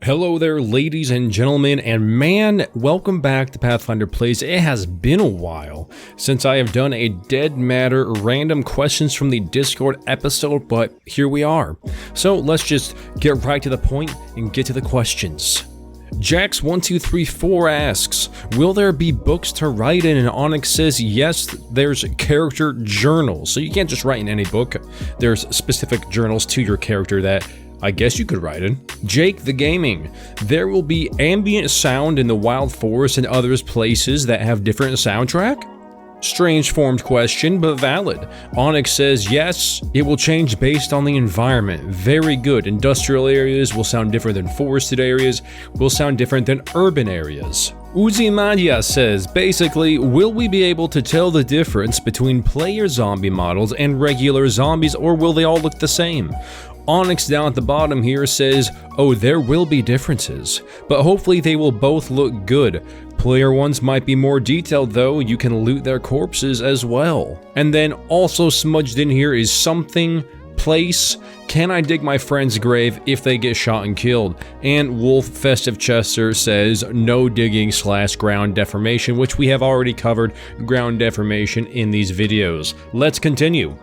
Hello there, ladies and gentlemen, and man, welcome back to Pathfinder Plays. It has been a while since I have done a Dead Matter random questions from the Discord episode, but here we are. So let's just get right to the point and get to the questions. Jax1234 asks, will there be books to write in? And Onyx says, yes, there's character journals. So you can't just write in any book. There's specific journals to your character that I guess you could write in. Jake the Gaming, there will be ambient sound in the wild forest and other places that have different soundtrack? Strange formed question, but valid. Onyx says yes, it will change based on the environment. Very good. Industrial areas will sound different than forested areas, will sound different than urban areas. Uzimadia says, basically, will we be able to tell the difference between player zombie models and regular zombies, or will they all look the same? Onyx down at the bottom here says, oh, there will be differences, but hopefully they will both look good. Player ones might be more detailed though, you can loot their corpses as well. And then also smudged in here is something, place, can I dig my friend's grave if they get shot and killed? And Wolf Festive Chester says, no digging / ground deformation, which we have already covered ground deformation in these videos. Let's continue.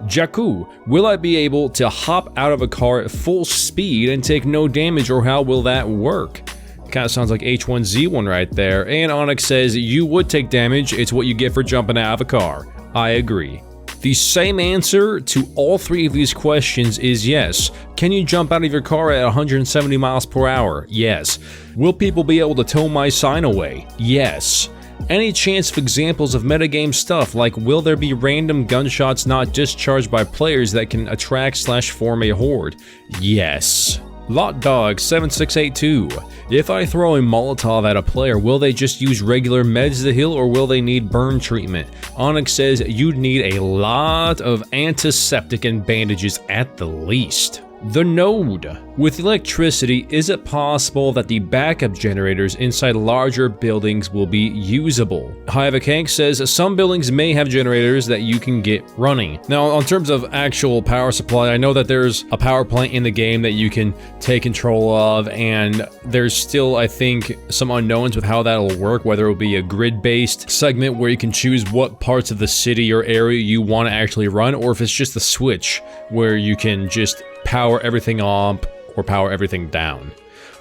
Jakku, will I be able to hop out of a car at full speed and take no damage, or how will that work? Kinda sounds like H1Z1 right there. And Onyx says, you would take damage, it's what you get for jumping out of a car. I agree. The same answer to all three of these questions is yes. Can you jump out of your car at 170 miles per hour? Yes. Will people be able to tow my sign away? Yes. Any chance of examples of metagame stuff, like will there be random gunshots not discharged by players that can attract / form a horde? Yes. LotDog7682, if I throw a Molotov at a player, will they just use regular meds to heal, or will they need burn treatment? Onyx says you'd need a lot of antiseptic and bandages at the least. The Node, with electricity, is it possible that the backup generators inside larger buildings will be usable? Hivik Hank says some buildings may have generators that you can get running. Now, in terms of actual power supply, I know that there's a power plant in the game that you can take control of, and there's still, I think, some unknowns with how that'll work, whether it'll be a grid-based segment where you can choose what parts of the city or area you want to actually run, or if it's just a switch where you can just power everything up or power everything down.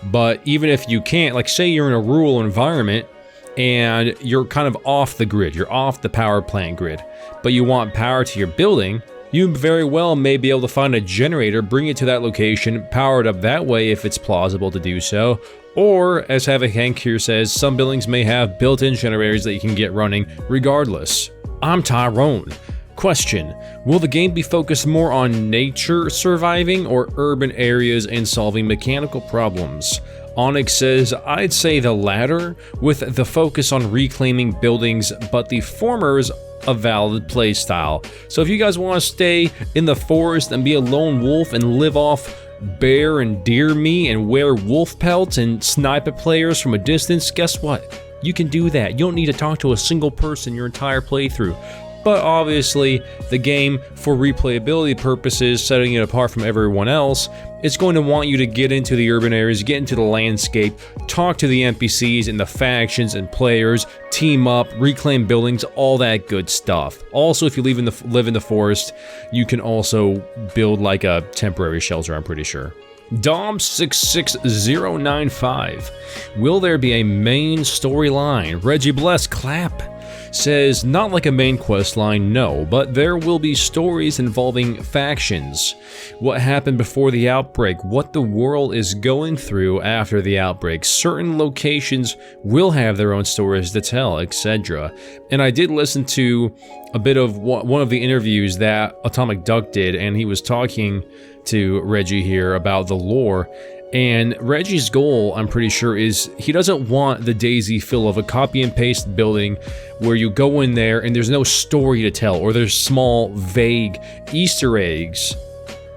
But even if you can't, like say you're in a rural environment and you're kind of off the grid, you're off the power plant grid, but you want power to your building, you very well may be able to find a generator, bring it to that location, power it up that way if it's plausible to do so. Or, as Havoc Hank here says, some buildings may have built-in generators that you can get running regardless. I'm Tyrone. Question, will the game be focused more on nature surviving or urban areas and solving mechanical problems? Onyx says, I'd say the latter, with the focus on reclaiming buildings, but the former is a valid playstyle. So if you guys want to stay in the forest and be a lone wolf and live off bear and deer meat and wear wolf pelts and snipe at players from a distance, guess what? You can do that. You don't need to talk to a single person your entire playthrough. But obviously, the game, for replayability purposes, setting it apart from everyone else, it's going to want you to get into the urban areas, get into the landscape, talk to the NPCs and the factions and players, team up, reclaim buildings, all that good stuff. Also, if you live in the forest, you can also build like a temporary shelter, I'm pretty sure. Dom66095, will there be a main storyline? Reggie Bless, clap. Says, not like a main quest line, no, but there will be stories involving factions. What happened before the outbreak, what the world is going through after the outbreak. Certain locations will have their own stories to tell, etc. And I did listen to a bit of one of the interviews that Atomic Duck did, and he was talking to Reggie here about the lore. And Reggie's goal, I'm pretty sure, is he doesn't want the DayZ feel of a copy and paste building where you go in there and there's no story to tell, or there's small, vague Easter eggs,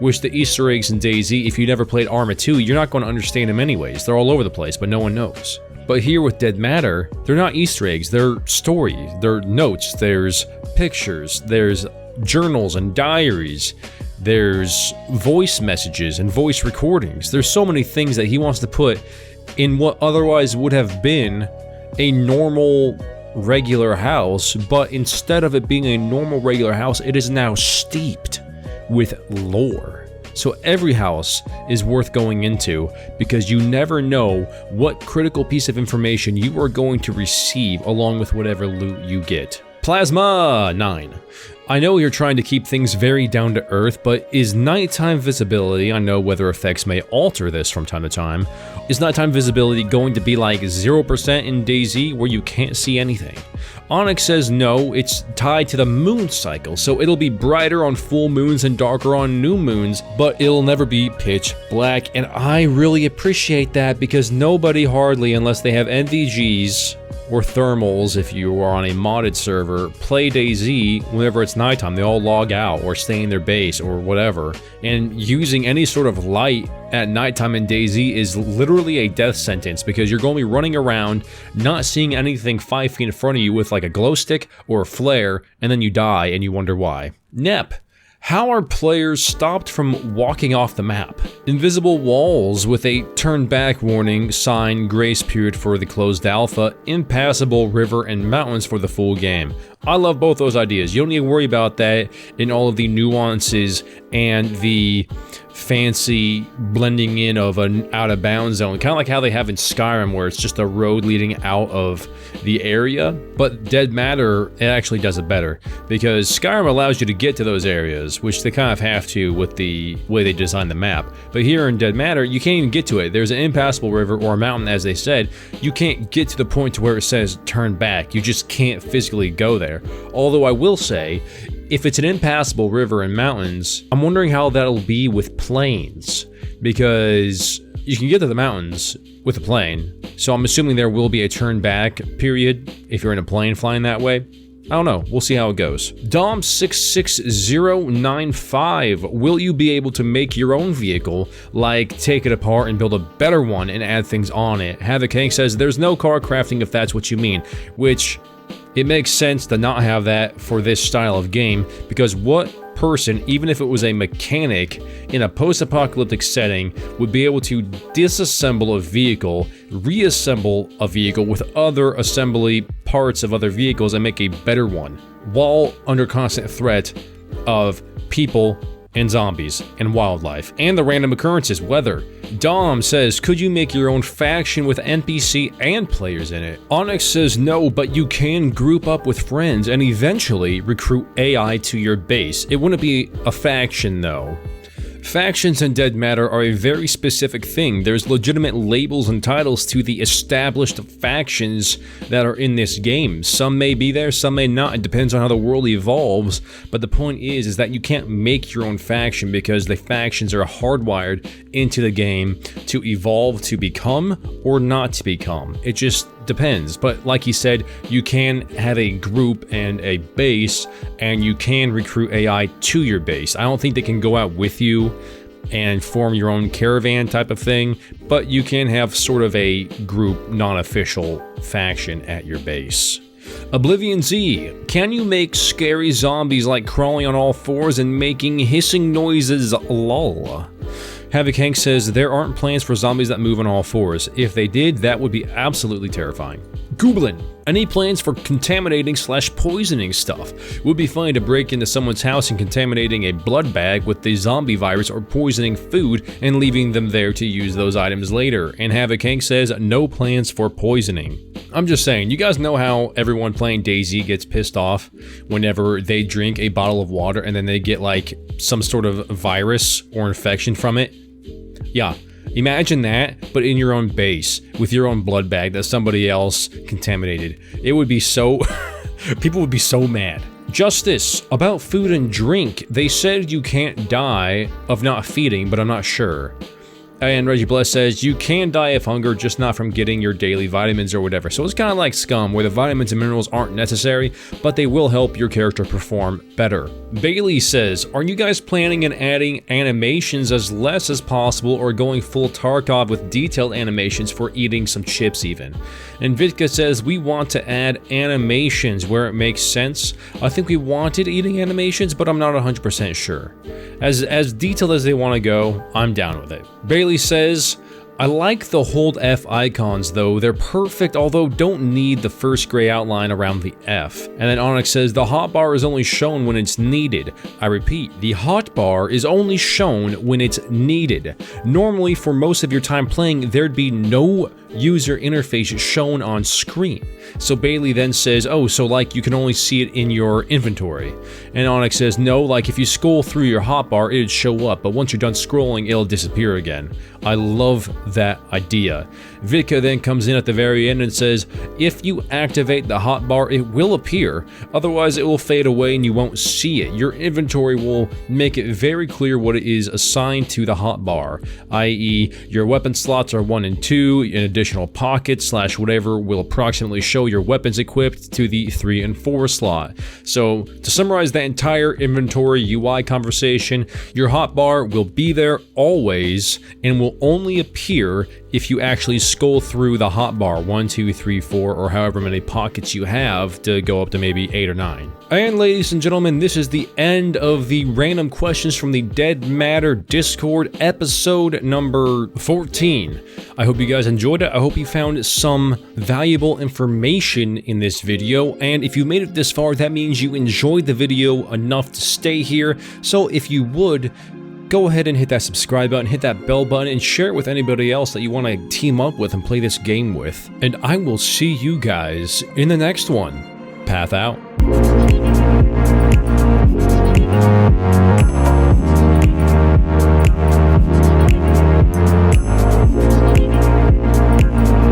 which the Easter eggs in DayZ, if you never played Arma 2, you're not going to understand them anyways. They're all over the place, but no one knows. But here with Dead Matter, they're not Easter eggs, they're story, they're notes, there's pictures, there's journals and diaries. There's voice messages and voice recordings. There's so many things that he wants to put in what otherwise would have been a normal regular house, but instead of it being a normal regular house, it is now steeped with lore. So every house is worth going into because you never know what critical piece of information you are going to receive along with whatever loot you get. Plasma 9. I know you're trying to keep things very down to earth, but is nighttime visibility, I know weather effects may alter this from time to time, is nighttime visibility going to be like 0% in DayZ where you can't see anything? Onyx says no, it's tied to the moon cycle, so it'll be brighter on full moons and darker on new moons, but it'll never be pitch black, and I really appreciate that because nobody hardly, unless they have NVGs, or thermals if you are on a modded server, play DayZ whenever it's nighttime. They all log out or stay in their base or whatever. And using any sort of light at nighttime in DayZ is literally a death sentence because you're going to be running around not seeing anything 5 feet in front of you with like a glow stick or a flare, and then you die and you wonder why. Nep. How are players stopped from walking off the map? Invisible walls with a turn back warning, sign, grace period for the closed alpha, impassable river and mountains for the full game. I love both those ideas. You don't need to worry about that in all of the nuances and the fancy blending in of an out-of-bounds zone. Kind of like how they have in Skyrim where it's just a road leading out of the area. But Dead Matter, it actually does it better because Skyrim allows you to get to those areas, which they kind of have to with the way they design the map. But here in Dead Matter, you can't even get to it. There's an impassable river or a mountain, as they said. You can't get to the point to where it says turn back. You just can't physically go there. Although I will say, if it's an impassable river and mountains, I'm wondering how that'll be with planes, because you can get to the mountains with a plane, so I'm assuming there will be a turn back period if you're in a plane flying that way. I don't know, we'll see how it goes. Dom66095, will you be able to make your own vehicle, like take it apart and build a better one and add things on it? Havoc Hank says there's no car crafting if that's what you mean, which it makes sense to not have that for this style of game, because what person, even if it was a mechanic in a post-apocalyptic setting, would be able to disassemble a vehicle, reassemble a vehicle with other assembly parts of other vehicles and make a better one, while under constant threat of people and zombies and wildlife and the random occurrences, weather? Dom says, could you make your own faction with NPC and players in it? Onyx says no, but you can group up with friends and eventually recruit AI to your base. It wouldn't be a faction though. Factions in Dead Matter are a very specific thing. There's legitimate labels and titles to the established factions that are in this game. Some may be there, some may not. It depends on how the world evolves. But the point is that you can't make your own faction because the factions are hardwired into the game to evolve to become or not to become. It just depends. But like he said, you can have a group and a base, and you can recruit AI to your base. I don't think they can go out with you and form your own caravan type of thing, but you can have sort of a group, non-official faction at your base. Oblivion Z, can you make scary zombies like crawling on all fours and making hissing noises? Lol. Havoc Hank says there aren't plans for zombies that move on all fours. If they did, that would be absolutely terrifying. Gooblin, any plans for contaminating / poisoning stuff? Would be funny to break into someone's house and contaminating a blood bag with the zombie virus, or poisoning food and leaving them there to use those items later. And Havoc Hank says no plans for poisoning. I'm just saying, you guys know how everyone playing DayZ gets pissed off whenever they drink a bottle of water and then they get like some sort of virus or infection from it? Yeah, imagine that, but in your own base, with your own blood bag that somebody else contaminated. It would be so... people would be so mad. Justice, about food and drink. They said you can't die of not feeding, but I'm not sure. And Reggie Bless says, you can die of hunger, just not from getting your daily vitamins or whatever. So it's kind of like Scum, where the vitamins and minerals aren't necessary, but they will help your character perform better. Bailey says, are you guys planning on adding animations as less as possible, or going full Tarkov with detailed animations for eating some chips even? And Vitka says, we want to add animations where it makes sense. I think we wanted eating animations, but I'm not 100% sure. As detailed as they want to go, I'm down with it. Bailey says, I like the hold F icons though, they're perfect, although don't need the first gray outline around the F. And then Onyx says, the hotbar is only shown when it's needed. I repeat, the hotbar is only shown when it's needed. Normally, for most of your time playing, there'd be no user interface shown on screen. So Bailey then says, oh, so like you can only see it in your inventory. And Onyx says, no, like if you scroll through your hotbar, it'd show up, but once you're done scrolling, it'll disappear again. I love that idea. Vitka then comes in at the very end and says, if you activate the hotbar, it will appear, otherwise it will fade away and you won't see it. Your inventory will make it very clear what it is assigned to the hotbar, i.e. your weapon slots are 1 and 2, an additional pocket / whatever will approximately show your weapons equipped to the 3 and 4 slot. So to summarize that entire inventory UI conversation, your hotbar will be there always and will only appear if you actually scroll through the hotbar 1, 2, 3, 4, or however many pockets you have to go up to maybe 8 or 9. And ladies and gentlemen, this is the end of the random questions from the Dead Matter Discord, episode number 14. I hope you guys enjoyed it. I hope you found some valuable information in this video, and if you made it this far, that means you enjoyed the video enough to stay here. So if you would, go ahead and hit that subscribe button, hit that bell button, and share it with anybody else that you want to team up with and play this game with. And I will see you guys in the next one. Path out.